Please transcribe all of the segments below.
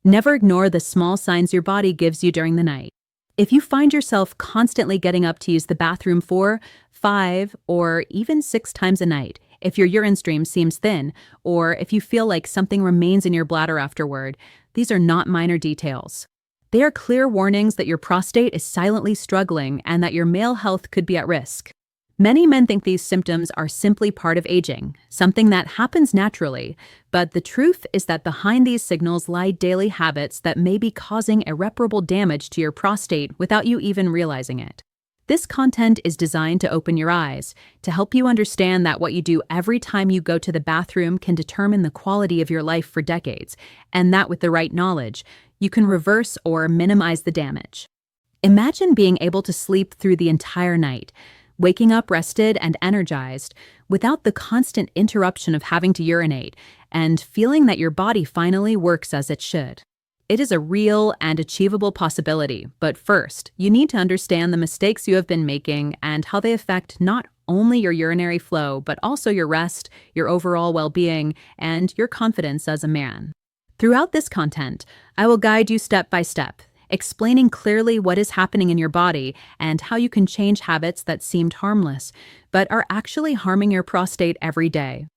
Never ignore the small signs your body gives you during the night. If you find yourself constantly getting up to use the bathroom 4, 5, or even 6 times a night, if your urine stream seems thin, or if you feel like something remains in your bladder afterward, these are not minor details. They are clear warnings that your prostate is silently struggling and that your male health could be at risk. Many men think these symptoms are simply part of aging, something that happens naturally, but the truth is that behind these signals lie daily habits that may be causing irreparable damage to your prostate without you even realizing it. This content is designed to open your eyes, to help you understand that what you do every time you go to the bathroom can determine the quality of your life for decades, and that with the right knowledge, you can reverse or minimize the damage. Imagine being able to sleep through the entire night, waking up rested and energized without the constant interruption of having to urinate and feeling that your body finally works as it should. It is a real and achievable possibility, but first, you need to understand the mistakes you have been making and how they affect not only your urinary flow, but also your rest, your overall well-being, and your confidence as a man. Throughout this content, I will guide you step by step, explaining clearly what is happening in your body and how you can change habits that seemed harmless, but are actually harming your prostate every day.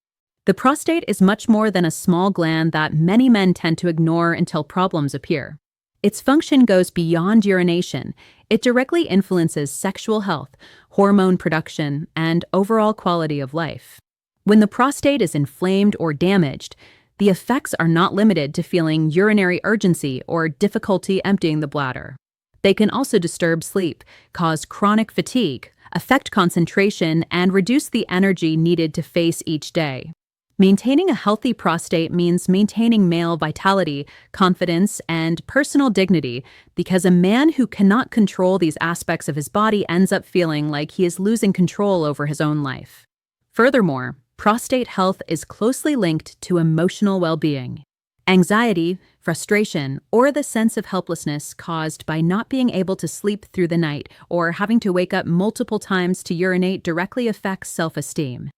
The prostate is much more than a small gland that many men tend to ignore until problems appear. Its function goes beyond urination. It directly influences sexual health, hormone production, and overall quality of life. When the prostate is inflamed or damaged, the effects are not limited to feeling urinary urgency or difficulty emptying the bladder. They can also disturb sleep, cause chronic fatigue, affect concentration, and reduce the energy needed to face each day. Maintaining a healthy prostate means maintaining male vitality, confidence, and personal dignity, because a man who cannot control these aspects of his body ends up feeling like he is losing control over his own life. Furthermore, prostate health is closely linked to emotional well-being. Anxiety, frustration, or the sense of helplessness caused by not being able to sleep through the night or having to wake up multiple times to urinate directly affects self-esteem.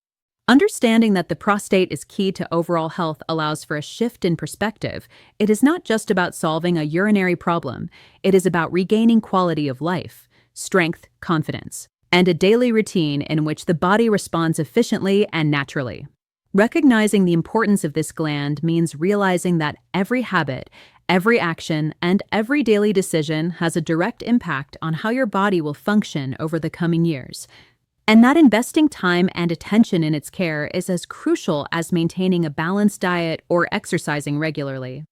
Understanding that the prostate is key to overall health allows for a shift in perspective. It is not just about solving a urinary problem, it is about regaining quality of life, strength, confidence, and a daily routine in which the body responds efficiently and naturally. Recognizing the importance of this gland means realizing that every habit, every action, and every daily decision has a direct impact on how your body will function over the coming years, and that investing time and attention in its care is as crucial as maintaining a balanced diet or exercising regularly.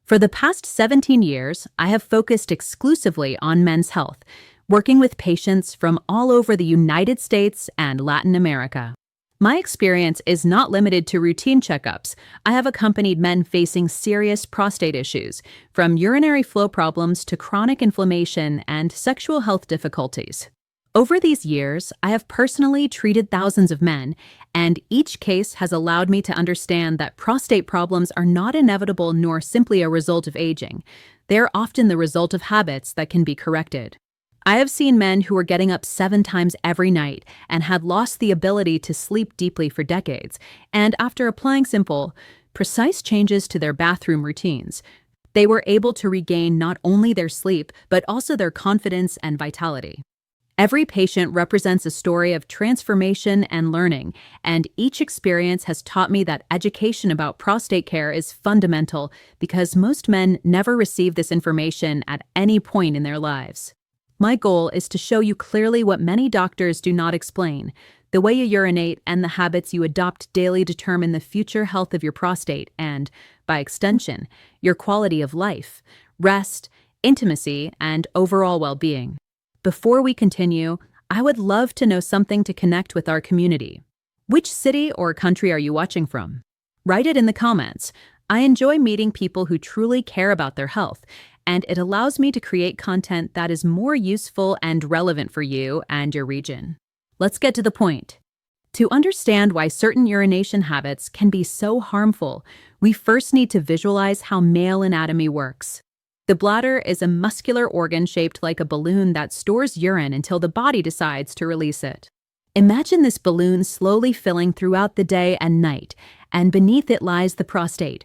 For the past 17 years, I have focused exclusively on men's health, working with patients from all over the United States and Latin America. My experience is not limited to routine checkups. I have accompanied men facing serious prostate issues, from urinary flow problems to chronic inflammation and sexual health difficulties. Over these years, I have personally treated thousands of men, and each case has allowed me to understand that prostate problems are not inevitable nor simply a result of aging. They are often the result of habits that can be corrected. I have seen men who were getting up 7 times every night and had lost the ability to sleep deeply for decades, and after applying simple, precise changes to their bathroom routines, they were able to regain not only their sleep, but also their confidence and vitality. Every patient represents a story of transformation and learning, and each experience has taught me that education about prostate care is fundamental because most men never receive this information at any point in their lives. My goal is to show you clearly what many doctors do not explain. The way you urinate and the habits you adopt daily determine the future health of your prostate and, by extension, your quality of life, rest, intimacy, and overall well-being. Before we continue, I would love to know something to connect with our community. Which city or country are you watching from? Write it in the comments. I enjoy meeting people who truly care about their health, and it allows me to create content that is more useful and relevant for you and your region. Let's get to the point. To understand why certain urination habits can be so harmful, we first need to visualize how male anatomy works. The bladder is a muscular organ shaped like a balloon that stores urine until the body decides to release it. Imagine this balloon slowly filling throughout the day and night, and beneath it lies the prostate,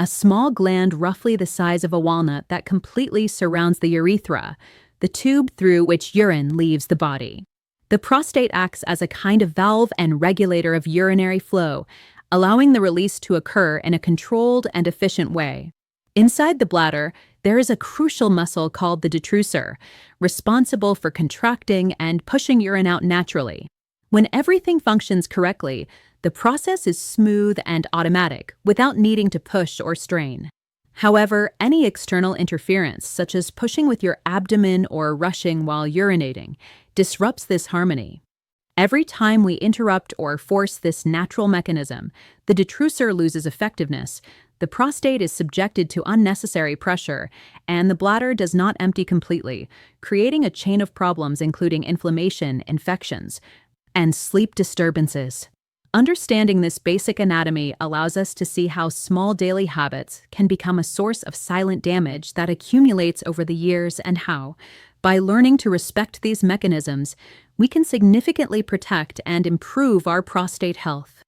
a small gland roughly the size of a walnut that completely surrounds the urethra, the tube through which urine leaves the body. The prostate acts as a kind of valve and regulator of urinary flow, allowing the release to occur in a controlled and efficient way. Inside the bladder, there is a crucial muscle called the detrusor, responsible for contracting and pushing urine out naturally. When everything functions correctly, the process is smooth and automatic, without needing to push or strain. However, any external interference, such as pushing with your abdomen or rushing while urinating, disrupts this harmony. Every time we interrupt or force this natural mechanism, the detrusor loses effectiveness, the prostate is subjected to unnecessary pressure, and the bladder does not empty completely, creating a chain of problems including inflammation, infections, and sleep disturbances. Understanding this basic anatomy allows us to see how small daily habits can become a source of silent damage that accumulates over the years, and how, by learning to respect these mechanisms, we can significantly protect and improve our prostate health.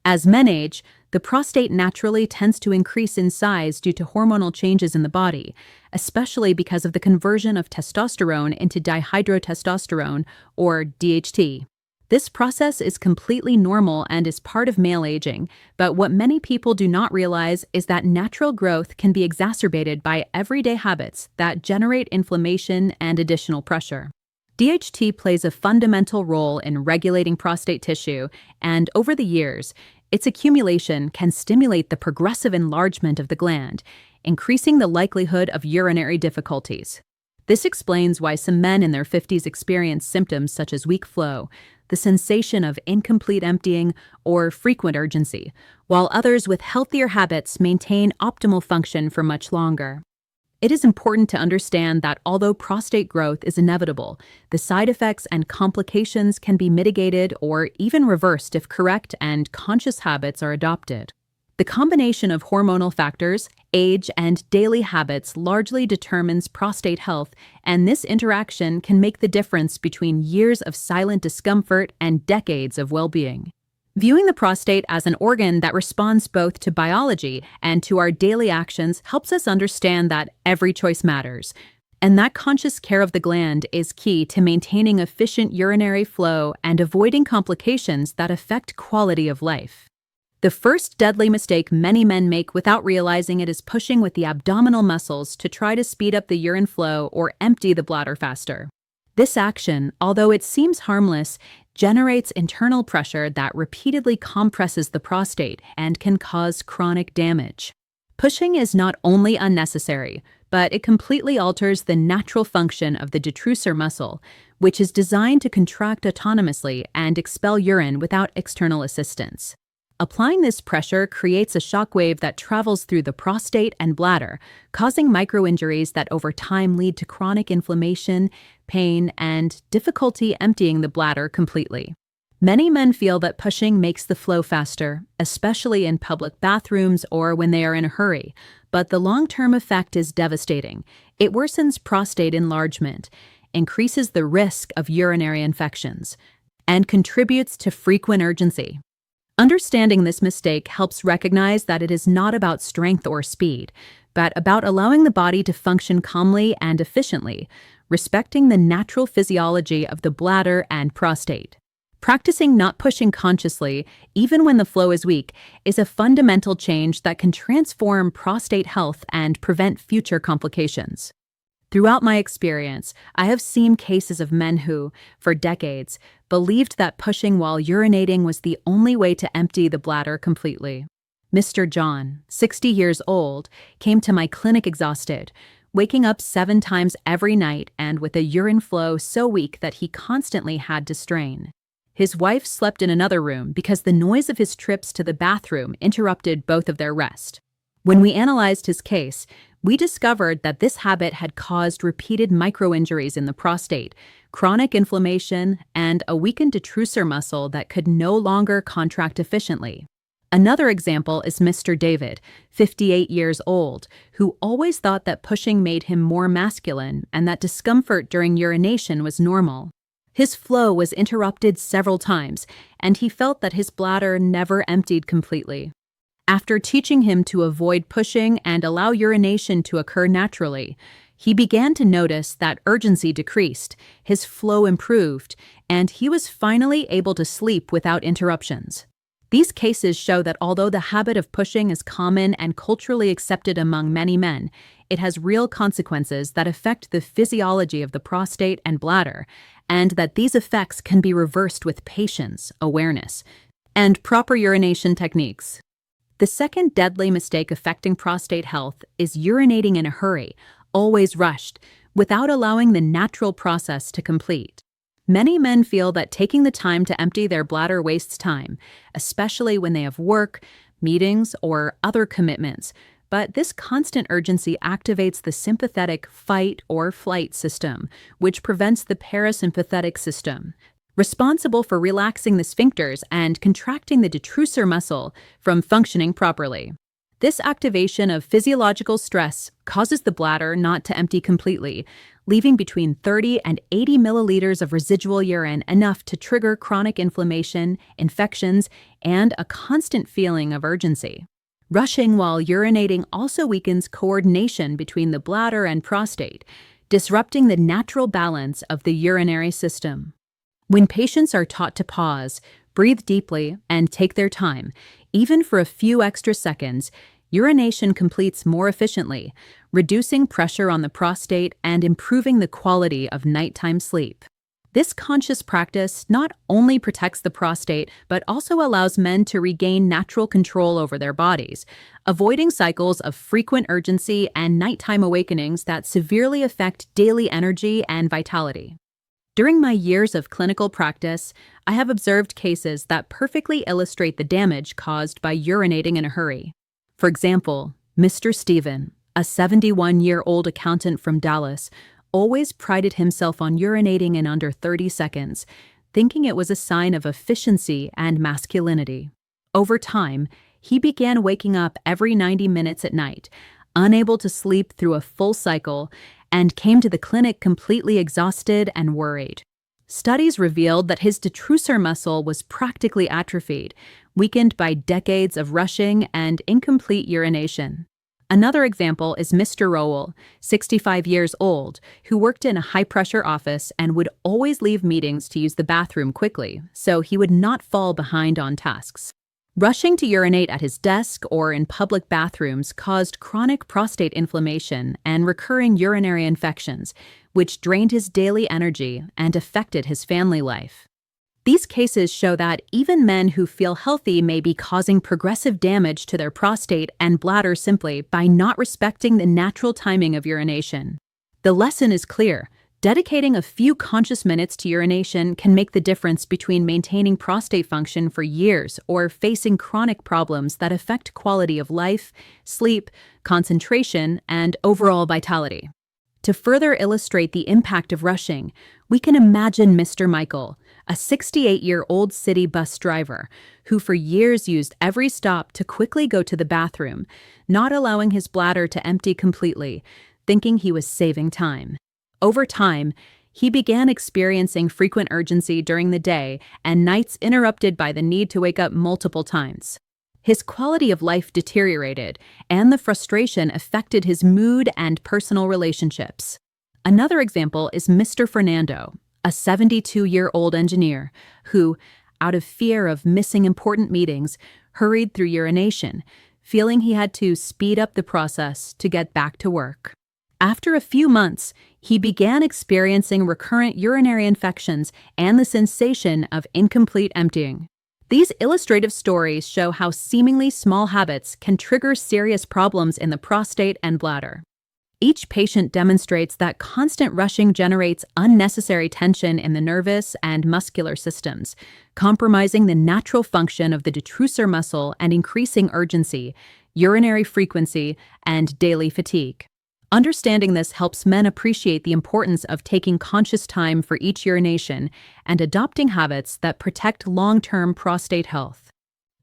As men age, the prostate naturally tends to increase in size due to hormonal changes in the body, especially because of the conversion of testosterone into dihydrotestosterone, or DHT. This process is completely normal and is part of male aging, but what many people do not realize is that natural growth can be exacerbated by everyday habits that generate inflammation and additional pressure. DHT plays a fundamental role in regulating prostate tissue, and over the years, its accumulation can stimulate the progressive enlargement of the gland, increasing the likelihood of urinary difficulties. This explains why some men in their 50s experience symptoms such as weak flow, the sensation of incomplete emptying, or frequent urgency, while others with healthier habits maintain optimal function for much longer. It is important to understand that although prostate growth is inevitable, the side effects and complications can be mitigated or even reversed if correct and conscious habits are adopted. The combination of hormonal factors, age, and daily habits largely determines prostate health, and this interaction can make the difference between years of silent discomfort and decades of well-being. Viewing the prostate as an organ that responds both to biology and to our daily actions helps us understand that every choice matters, and that conscious care of the gland is key to maintaining efficient urinary flow and avoiding complications that affect quality of life. The first deadly mistake many men make without realizing it is pushing with the abdominal muscles to try to speed up the urine flow or empty the bladder faster. This action, although it seems harmless, generates internal pressure that repeatedly compresses the prostate and can cause chronic damage. Pushing is not only unnecessary, but it completely alters the natural function of the detrusor muscle, which is designed to contract autonomously and expel urine without external assistance. Applying this pressure creates a shockwave that travels through the prostate and bladder, causing microinjuries that over time lead to chronic inflammation, pain, and difficulty emptying the bladder completely. Many men feel that pushing makes the flow faster, especially in public bathrooms or when they are in a hurry, but the long-term effect is devastating. It worsens prostate enlargement, increases the risk of urinary infections, and contributes to frequent urgency. Understanding this mistake helps recognize that it is not about strength or speed, but about allowing the body to function calmly and efficiently, respecting the natural physiology of the bladder and prostate. Practicing not pushing consciously, even when the flow is weak, is a fundamental change that can transform prostate health and prevent future complications. Throughout my experience, I have seen cases of men who, for decades, believed that pushing while urinating was the only way to empty the bladder completely. Mr. John, 60 years old, came to my clinic exhausted, waking up 7 times every night and with a urine flow so weak that he constantly had to strain. His wife slept in another room because the noise of his trips to the bathroom interrupted both of their rest. When we analyzed his case, we discovered that this habit had caused repeated microinjuries in the prostate, chronic inflammation, and a weakened detrusor muscle that could no longer contract efficiently. Another example is Mr. David, 58 years old, who always thought that pushing made him more masculine and that discomfort during urination was normal. His flow was interrupted several times, and he felt that his bladder never emptied completely. After teaching him to avoid pushing and allow urination to occur naturally, he began to notice that urgency decreased, his flow improved, and he was finally able to sleep without interruptions. These cases show that although the habit of pushing is common and culturally accepted among many men, it has real consequences that affect the physiology of the prostate and bladder, and that these effects can be reversed with patience, awareness, and proper urination techniques. The second deadly mistake affecting prostate health is urinating in a hurry, always rushed, without allowing the natural process to complete. Many men feel that taking the time to empty their bladder wastes time, especially when they have work, meetings, or other commitments. But this constant urgency activates the sympathetic fight or flight system, which prevents the parasympathetic system, responsible for relaxing the sphincters and contracting the detrusor muscle, from functioning properly. This activation of physiological stress causes the bladder not to empty completely, leaving between 30 and 80 milliliters of residual urine, enough to trigger chronic inflammation, infections, and a constant feeling of urgency. Rushing while urinating also weakens coordination between the bladder and prostate, disrupting the natural balance of the urinary system. When patients are taught to pause, breathe deeply, and take their time, even for a few extra seconds, urination completes more efficiently, reducing pressure on the prostate and improving the quality of nighttime sleep. This conscious practice not only protects the prostate, but also allows men to regain natural control over their bodies, avoiding cycles of frequent urgency and nighttime awakenings that severely affect daily energy and vitality. During my years of clinical practice, I have observed cases that perfectly illustrate the damage caused by urinating in a hurry. For example, Mr. Steven, a 71-year-old accountant from Dallas, always prided himself on urinating in under 30 seconds, thinking it was a sign of efficiency and masculinity. Over time, he began waking up every 90 minutes at night, unable to sleep through a full cycle, and came to the clinic completely exhausted and worried. Studies revealed that his detrusor muscle was practically atrophied, weakened by decades of rushing and incomplete urination. Another example is Mr. Rowell, 65 years old, who worked in a high-pressure office and would always leave meetings to use the bathroom quickly, so he would not fall behind on tasks. Rushing to urinate at his desk or in public bathrooms caused chronic prostate inflammation and recurring urinary infections, which drained his daily energy and affected his family life. These cases show that even men who feel healthy may be causing progressive damage to their prostate and bladder simply by not respecting the natural timing of urination. The lesson is clear. Dedicating a few conscious minutes to urination can make the difference between maintaining prostate function for years or facing chronic problems that affect quality of life, sleep, concentration, and overall vitality. To further illustrate the impact of rushing, we can imagine Mr. Michael, a 68-year-old city bus driver who for years used every stop to quickly go to the bathroom, not allowing his bladder to empty completely, thinking he was saving time. Over time, he began experiencing frequent urgency during the day and nights interrupted by the need to wake up multiple times. His quality of life deteriorated, and the frustration affected his mood and personal relationships. Another example is Mr. Fernando, a 72-year-old engineer who, out of fear of missing important meetings, hurried through urination, feeling he had to speed up the process to get back to work. After a few months, he began experiencing recurrent urinary infections and the sensation of incomplete emptying. These illustrative stories show how seemingly small habits can trigger serious problems in the prostate and bladder. Each patient demonstrates that constant rushing generates unnecessary tension in the nervous and muscular systems, compromising the natural function of the detrusor muscle and increasing urgency, urinary frequency, and daily fatigue. Understanding this helps men appreciate the importance of taking conscious time for each urination and adopting habits that protect long-term prostate health.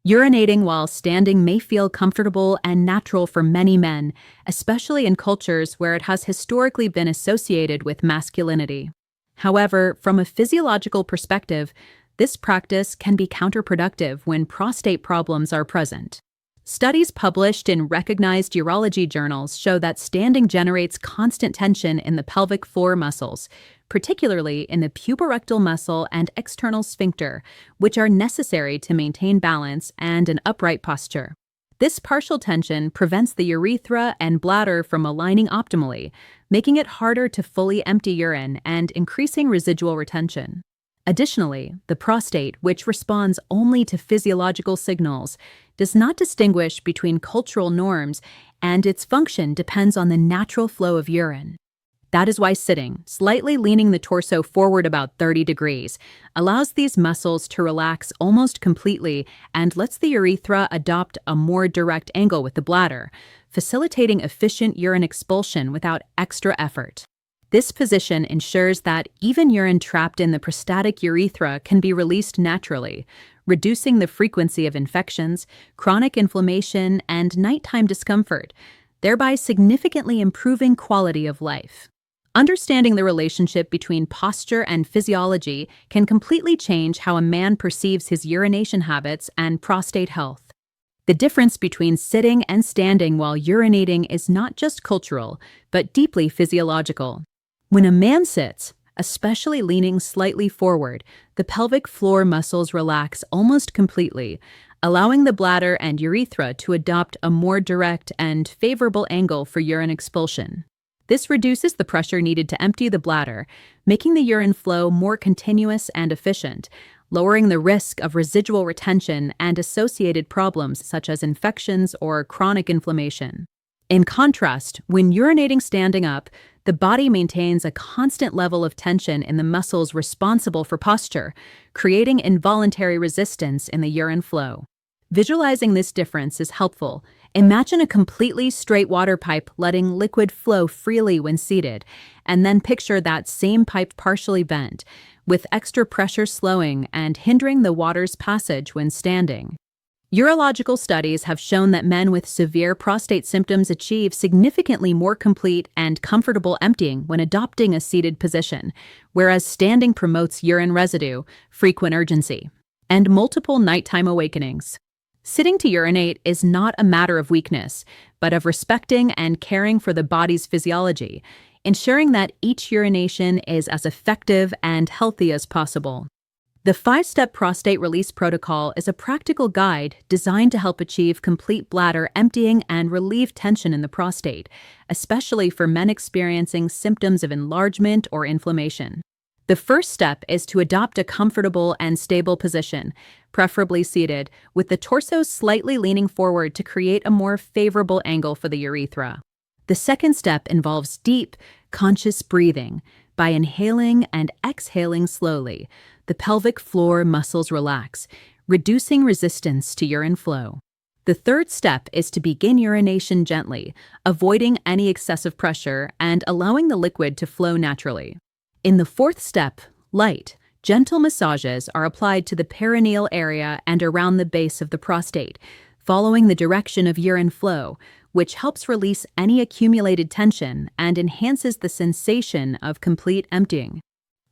Urinating while standing may feel comfortable and natural for many men, especially in cultures where it has historically been associated with masculinity. However, from a physiological perspective, this practice can be counterproductive when prostate problems are present. Studies published in recognized urology journals show that standing generates constant tension in the pelvic floor muscles, particularly in the puborectal muscle and external sphincter, which are necessary to maintain balance and an upright posture. This partial tension prevents the urethra and bladder from aligning optimally, making it harder to fully empty urine and increasing residual retention. Additionally, the prostate, which responds only to physiological signals, does not distinguish between cultural norms, and its function depends on the natural flow of urine. That is why sitting, slightly leaning the torso forward about 30 degrees, allows these muscles to relax almost completely and lets the urethra adopt a more direct angle with the bladder, facilitating efficient urine expulsion without extra effort. This position ensures that even urine trapped in the prostatic urethra can be released naturally, reducing the frequency of infections, chronic inflammation, and nighttime discomfort, thereby significantly improving quality of life. Understanding the relationship between posture and physiology can completely change how a man perceives his urination habits and prostate health. The difference between sitting and standing while urinating is not just cultural, but deeply physiological. When a man sits, especially leaning slightly forward, the pelvic floor muscles relax almost completely, allowing the bladder and urethra to adopt a more direct and favorable angle for urine expulsion. This reduces the pressure needed to empty the bladder, making the urine flow more continuous and efficient, lowering the risk of residual retention and associated problems such as infections or chronic inflammation. In contrast, when urinating standing up, the body maintains a constant level of tension in the muscles responsible for posture, creating involuntary resistance in the urine flow. Visualizing this difference is helpful. Imagine a completely straight water pipe letting liquid flow freely when seated, and then picture that same pipe partially bent, with extra pressure slowing and hindering the water's passage when standing. Urological studies have shown that men with severe prostate symptoms achieve significantly more complete and comfortable emptying when adopting a seated position, whereas standing promotes urine residue, frequent urgency, and multiple nighttime awakenings. Sitting to urinate is not a matter of weakness, but of respecting and caring for the body's physiology, ensuring that each urination is as effective and healthy as possible. The 5-step prostate release protocol is a practical guide designed to help achieve complete bladder emptying and relieve tension in the prostate, especially for men experiencing symptoms of enlargement or inflammation. The first step is to adopt a comfortable and stable position, preferably seated, with the torso slightly leaning forward to create a more favorable angle for the urethra. The second step involves deep, conscious breathing. By inhaling and exhaling slowly, the pelvic floor muscles relax, reducing resistance to urine flow. The third step is to begin urination gently, avoiding any excessive pressure and allowing the liquid to flow naturally. In the fourth step, light, gentle massages are applied to the perineal area and around the base of the prostate, following the direction of urine flow, which helps release any accumulated tension and enhances the sensation of complete emptying.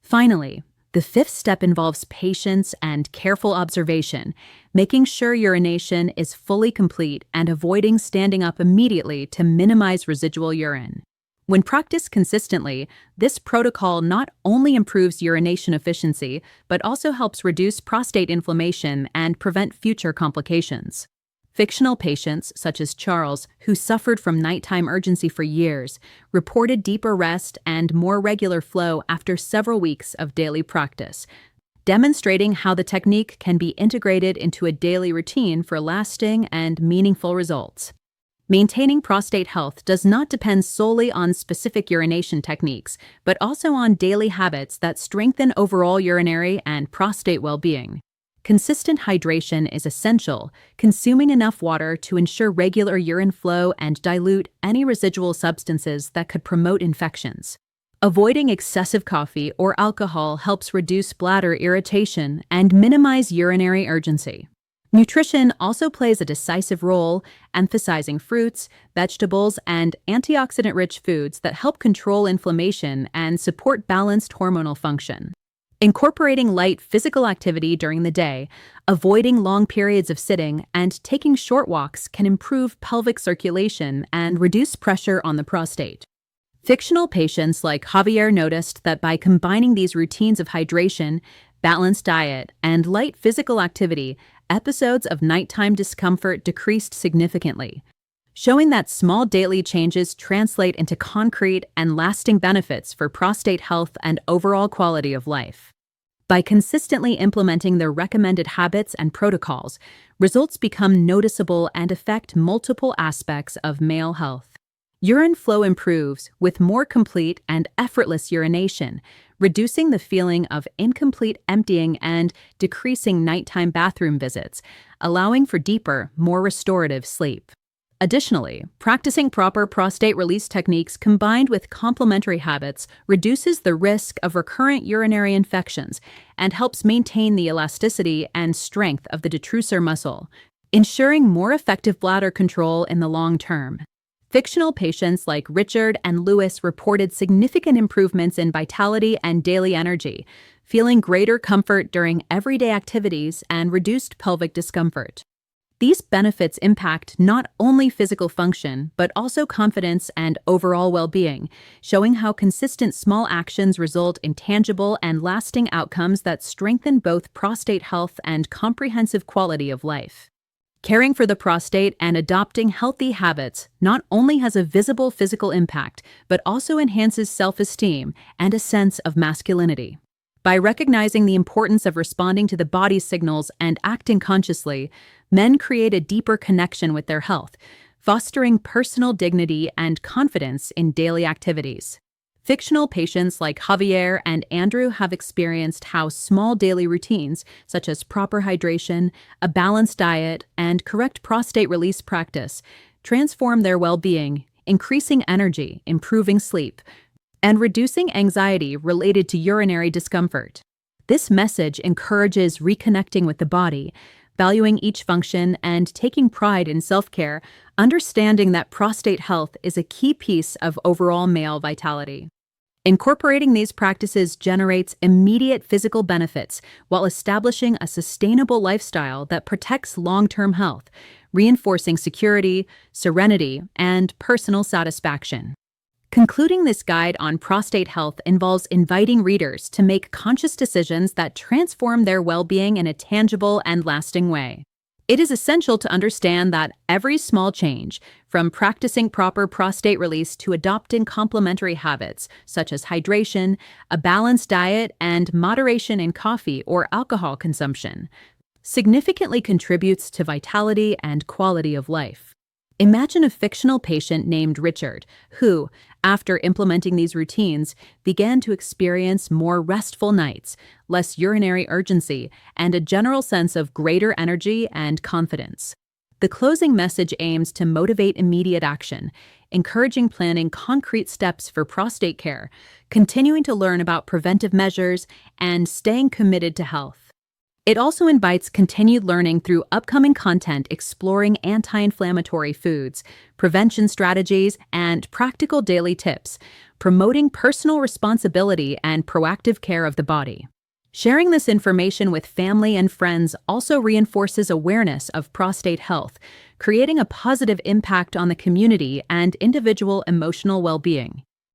Finally, the fifth step involves patience and careful observation, making sure urination is fully complete and avoiding standing up immediately to minimize residual urine. When practiced consistently, this protocol not only improves urination efficiency, but also helps reduce prostate inflammation and prevent future complications. Fictional patients, such as Charles, who suffered from nighttime urgency for years, reported deeper rest and more regular flow after several weeks of daily practice, demonstrating how the technique can be integrated into a daily routine for lasting and meaningful results. Maintaining prostate health does not depend solely on specific urination techniques, but also on daily habits that strengthen overall urinary and prostate well-being. Consistent hydration is essential, consuming enough water to ensure regular urine flow and dilute any residual substances that could promote infections. Avoiding excessive coffee or alcohol helps reduce bladder irritation and minimize urinary urgency. Nutrition also plays a decisive role, emphasizing fruits, vegetables, and antioxidant-rich foods that help control inflammation and support balanced hormonal function. Incorporating light physical activity during the day, avoiding long periods of sitting, and taking short walks can improve pelvic circulation and reduce pressure on the prostate. Fictional patients like Javier noticed that by combining these routines of hydration, balanced diet, and light physical activity, episodes of nighttime discomfort decreased significantly, showing that small daily changes translate into concrete and lasting benefits for prostate health and overall quality of life. By consistently implementing their recommended habits and protocols, results become noticeable and affect multiple aspects of male health. Urine flow improves with more complete and effortless urination, reducing the feeling of incomplete emptying and decreasing nighttime bathroom visits, allowing for deeper, more restorative sleep. Additionally, practicing proper prostate release techniques combined with complementary habits reduces the risk of recurrent urinary infections and helps maintain the elasticity and strength of the detrusor muscle, ensuring more effective bladder control in the long term. Fictional patients like Richard and Lewis reported significant improvements in vitality and daily energy, feeling greater comfort during everyday activities and reduced pelvic discomfort. These benefits impact not only physical function, but also confidence and overall well-being, showing how consistent small actions result in tangible and lasting outcomes that strengthen both prostate health and comprehensive quality of life. Caring for the prostate and adopting healthy habits not only has a visible physical impact, but also enhances self-esteem and a sense of masculinity. By recognizing the importance of responding to the body's signals and acting consciously, men create a deeper connection with their health, fostering personal dignity and confidence in daily activities. Fictional patients like Javier and Andrew have experienced how small daily routines, such as proper hydration, a balanced diet, and correct prostate release practice, transform their well-being, increasing energy, improving sleep, and reducing anxiety related to urinary discomfort. This message encourages reconnecting with the body, valuing each function, and taking pride in self-care, understanding that prostate health is a key piece of overall male vitality. Incorporating these practices generates immediate physical benefits while establishing a sustainable lifestyle that protects long-term health, reinforcing security, serenity, and personal satisfaction. Concluding this guide on prostate health involves inviting readers to make conscious decisions that transform their well-being in a tangible and lasting way. It is essential to understand that every small change, from practicing proper prostate release to adopting complementary habits such as hydration, a balanced diet, and moderation in coffee or alcohol consumption, significantly contributes to vitality and quality of life. Imagine a fictional patient named Richard, who, after implementing these routines, began to experience more restful nights, less urinary urgency, and a general sense of greater energy and confidence. The closing message aims to motivate immediate action, encouraging planning concrete steps for prostate care, continuing to learn about preventive measures, and staying committed to health. It also invites continued learning through upcoming content exploring anti-inflammatory foods, prevention strategies, and practical daily tips, promoting personal responsibility and proactive care of the body. Sharing this information with family and friends also reinforces awareness of prostate health, creating a positive impact on the community and individual emotional well-being.